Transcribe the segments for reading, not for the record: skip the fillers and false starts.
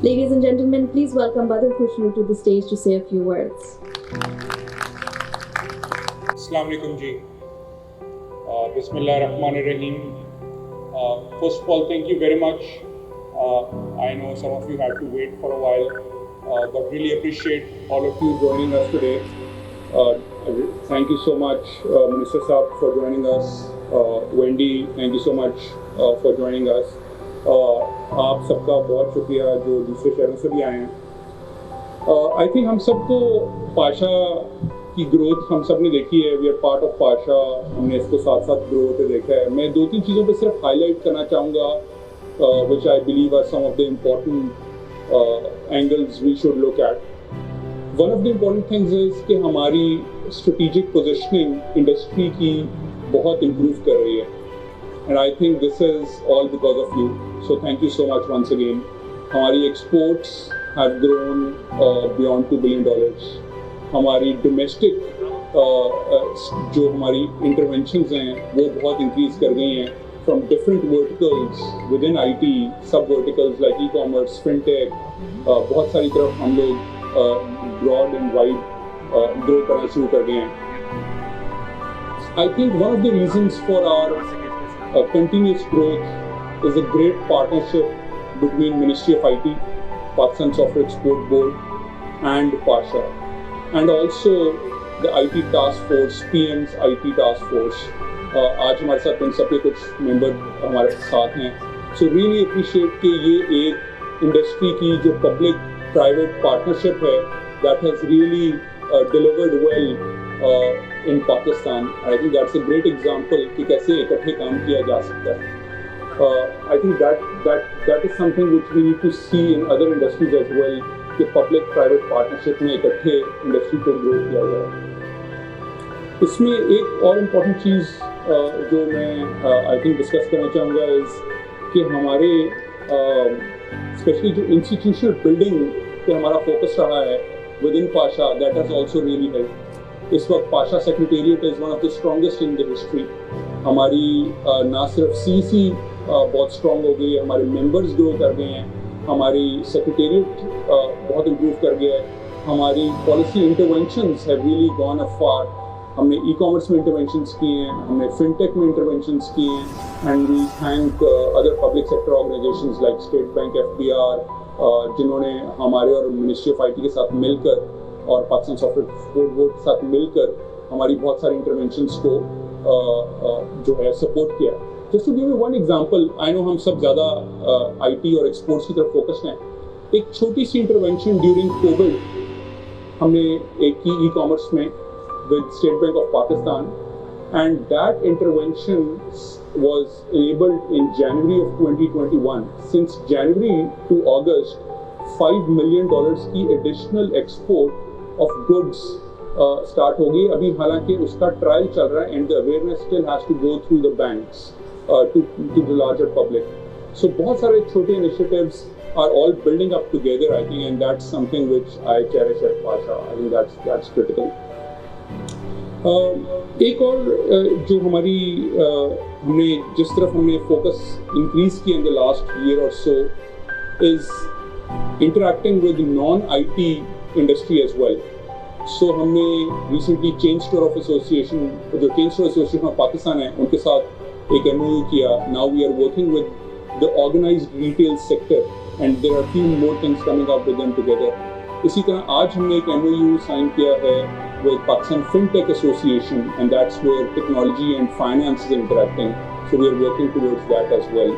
Ladies and gentlemen, please welcome Badr Khushru to the stage to say a few words. Assalamu alaikum ji. Bismillah ar-Rahman ar-Rahim. First of all, thank you very much. I know some of you had to wait for a while, but really appreciate all of you joining us today. Thank you so much, Minister Saab, for joining us. Wendy, thank you so much for joining us. आप सबका बहुत शुक्रिया जो दूसरे शहरों से भी आए हैं. आई थिंक हम सबको पाशा की ग्रोथ हम सब ने देखी है. We are part of PASHA. हमने इसको साथ साथ ग्रो होते देखा है. मैं 2-3 चीज़ों पे सिर्फ हाईलाइट करना चाहूँगा which I believe are some of the important angles we should look at. One of the important things is कि हमारी strategic positioning industry की बहुत improve कर रही है. And I think this is all because of you. So thank you so much once again. हमारी exports have grown beyond $2 billion. हमारी domestic जो हमारी interventions हैं वो बहुत increase कर गई हैं from different verticals within IT, sub verticals like e-commerce, fintech. बहुत सारी तरफ हम लोग broad and wide grow करना शुरू कर गए हैं. I think one of the reasons for our continuous growth is a great partnership between Ministry of IT, Pakistan Software Export Board, and Pasha, and also the IT Task Force, PM's IT Task Force. आज हमारे साथ इन सबके कुछ member हमारे साथ हैं. So really appreciate कि ये एक इंडस्ट्री की जो पब्लिक प्राइवेट पार्टनरशिप है that has really delivered well in Pakistan. I think that's a great example कि कैसे इकट्ठे काम किया जा सकता है. I think that is something which we need to see in other industries as well कि पब्लिक प्राइवेट पार्टनरशिप में इकट्ठे इंडस्ट्री को ग्रो किया जाए. इसमें एक और इम्पॉर्टेंट चीज़ जो मैं आई थिंक डिस्कस करना चाहूँगा इज़ कि हमारे स्पेशली जो इंस्टीट्यूशनल बिल्डिंग पे हमारा फोकस रहा है with in Pasha, that has also really help. इस वक्त Pasha secretariat is one of the strongest in the history. हमारी ना सिर्फ सीसी बहुत स्ट्रॉन्ग हो गई है, हमारे मेंबर्स ग्रो कर गए हैं, हमारी सेक्रेटेरिएट बहुत इम्प्रूव कर गया है, हमारी policy interventions have really gone a far. हमने ई-कॉमर्स में इंटरवेंशंस किए हैं, हमने फिनटेक में इंटरवेंशंस किए हैं, and we thank other public sector organisations like State Bank, FBR, जिन्होंने हमारे और मिनिस्ट्री ऑफ IT के साथ मिलकर और पाकिस्तान सॉफ्टवेयर एक्सपोर्ट बोर्ड के साथ मिलकर हमारी बहुत सारी इंटरवेंशंस को जो है सपोर्ट किया. Just to give you one example, I know हम सब ज़्यादा IT और एक्सपोर्ट्स की तरफ फोकस्ड हैं. एक छोटी सी इंटरवेंशन ड्यूरिंग कोविड हमने एक की ई-कॉमर्स में with State Bank of Pakistan, and that intervention was enabled in January of 2021. Since January to August, $5 million की additional export of goods start हो गई. अभी हालांकि उसका ट्रायल चल रहा है and the awareness still has to go through the banks to the larger public. So बहुत सारे छोटे initiatives are all building up together, I think, and that's something which I cherish at Pasha. I think that's critical. एक और जो हमारी हमने जिस तरफ हमने फोकस इंक्रीज किया इन द लास्ट ईयर और so is interacting with non IT industry as well. So हमने recently chain store of association, जो chain store association of Pakistan है, उनके साथ एक MOU किया. Now we are working with the organised retail sector and there are few more things coming up with them together. इसी तरह आज हमने एक MOU साइन किया है with Pakistan FinTech Association, and that's where technology and finance is interacting. So we are working towards that as well.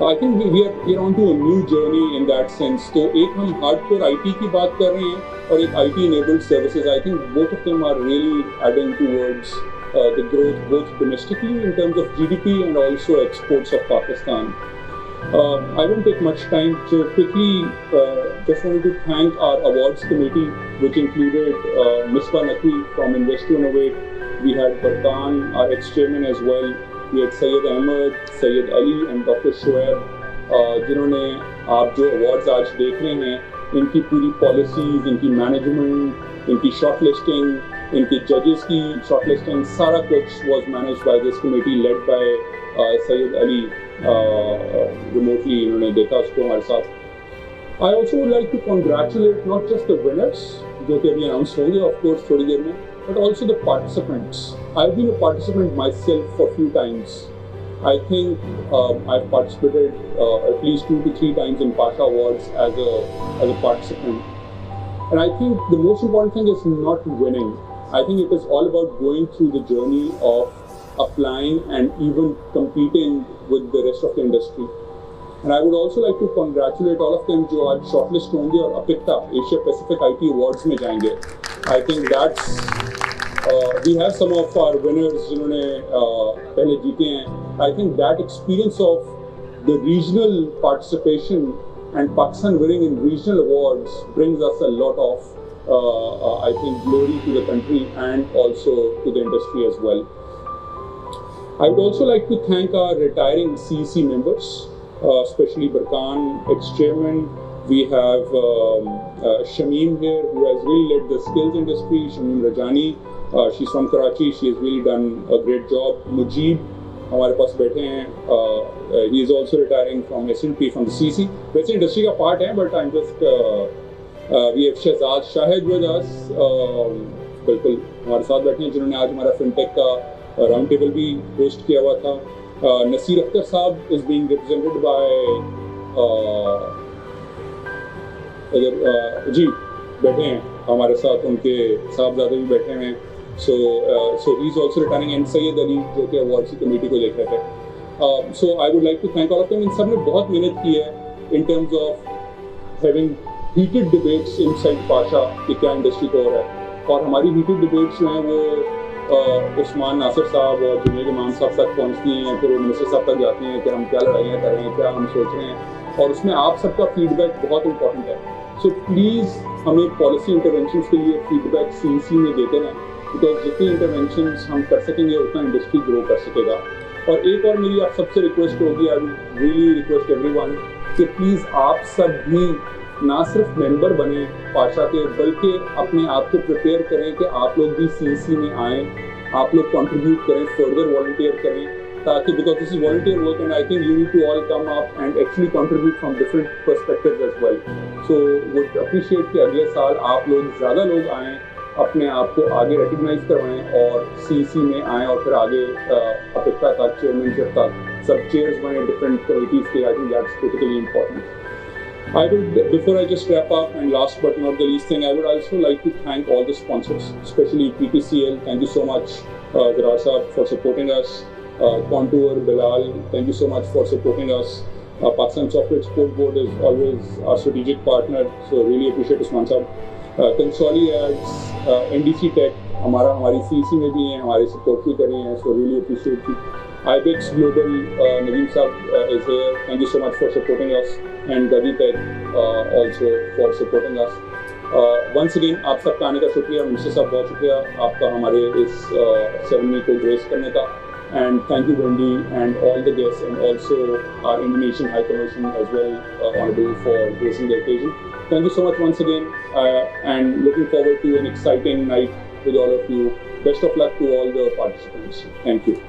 I think we are on to a new journey in that sense. तो एक हम hardcore IT की बात कर रहे हैं और एक IT enabled services. I think both of them are really adding towards the growth both domestically in terms of GDP and also exports of Pakistan. I won't take much time, so quickly just wanted to thank our awards committee, which included Misbah Naqvi from Invest to Innovate. We had Barkan, our ex-chairman as well. We had Syed Ahmed, Syed Ali and Dr. Shoaib, जिन्होंने आप जो awards आज देख रहे हैं, इनकी पूरी policies, इनकी management, इनकी shortlisting, इनकी judges की shortlisting, सारा कुछ was managed by this committee led by Syed Ali. Remotely इन्होंने देखा उसको हमारे साथ. I also would like to congratulate not just the winners, जो कि अभी announce होंगे of course थोड़ी देर में, but also the participants. I've been a participant myself for a few times. I think I've participated at least 2 to 3 times in Pasha Awards as a participant. And I think the most important thing is not winning. I think it is all about going through the journey of applying and even competing with the rest of the industry. And I would also like to congratulate all of them जो आज shortlist होंगे और अपिक्ता Asia Pacific IT Awards में जाएंगे. I think that's we have some of our winners जिन्होंने पहले जीते हैं. I think that experience of the regional participation and Pakistan winning in regional awards brings us a lot of I think glory to the country and also to the industry as well. I would also like to thank our retiring CEC members, especially Barkan, ex-chairman. We have Shamim here, who has really led the skills industry. Shamim Rajani, she's from Karachi. She has really done a great job. Mujib, हमारे पास बैठे हैं. He is also retiring from S&P from the CC. वैसे industry का part है, but I'm just we have Shahzad Shahid with us. बिल्कुल हमारे साथ बैठे हैं जिन्होंने आज हमारा FinTech का राउंड टेबल भी होस्ट किया हुआ था. Nasir Akhtar साहब is being represented by जी बैठे हैं हमारे साथ, उनके साहबजादे भी बैठे हैं. So he is also retiring, and Sayyid Ali जो कि awards की कमेटी को देख रहे थे. So I would like to thank all of them. इन सब ने बहुत मेहनत की है in terms of having heated debates inside Pasha कि क्या इंडस्ट्री को हो रहा है. और हमारी heated debates जो हैं वो उस्मान नासिर साहब और जुनेद इमाम साहब तक पहुंचती हैं, फिर वो मिनिस्टर साहब तक जाती हैं कि हम क्या लड़ाइयाँ कर रहे हैं, क्या हम सोच रहे हैं. और उसमें आप सबका फीडबैक बहुत इंपॉर्टेंट है. सो प्लीज़ हमें पॉलिसी इंटरवेंशन के लिए फीडबैक CEC में देते रहें, बिकॉज जितनी इंटरवेंशन हम कर सकेंगे उतना इंडस्ट्री ग्रो कर सकेगा. और एक और मेरी आप सबसे रिक्वेस्ट होगी, I would really request everyone कि प्लीज़ आप सब भी ना सिर्फ मेंबर बने पाशा के, बल्कि अपने आप को प्रिपेयर करें कि आप लोग भी CEC में आएँ, आप लोग कंट्रीब्यूट करें, फर्दर वॉलंटियर करें, ताकि because this is volunteer work and I think you need to all come up and actually contribute from different perspectives as well. So would appreciate कि अगले साल आप लोग ज़्यादा लोग आएँ, अपने आप को आगे रिकग्नाइज करवाएं और CEC में आएँ और फिर आगे अपिक्ता तक, चेयरमैनशिप तक सब चेयर्स बने डिफरेंट कमिटीज़ के. I think that's critically important. I would, before I just wrap up, and last but not the least thing, I would also like to thank all the sponsors, especially PTCL. Thank you so much, Zarar Saab, for supporting us. Contour, Bilal, thank you so much for supporting us. Pakistan Software Export Board is always our strategic partner, so really appreciate Usman Saab. Consoli Ads, NDC Tech, हमारी CEC में भी हैं, हमारे support भी कर रहे हैं, so really appreciate it. IBEX Global, Nadeem Saab is here. Thank you so much for supporting us, and Gadi Tech also for supporting us. Once again, आप सबका आने का शुक्रिया. मिनिस्टर साहब बहुत शुक्रिया आपका हमारे इस सेरेमनी को ग्रेस करने का. And thank you, Wendy, and all the guests, and also our Indonesian High Commission as well, Honorable, for gracing the occasion. Thank you so much once again, and looking forward to an exciting night with all of you. Best of luck to all the participants. Thank you.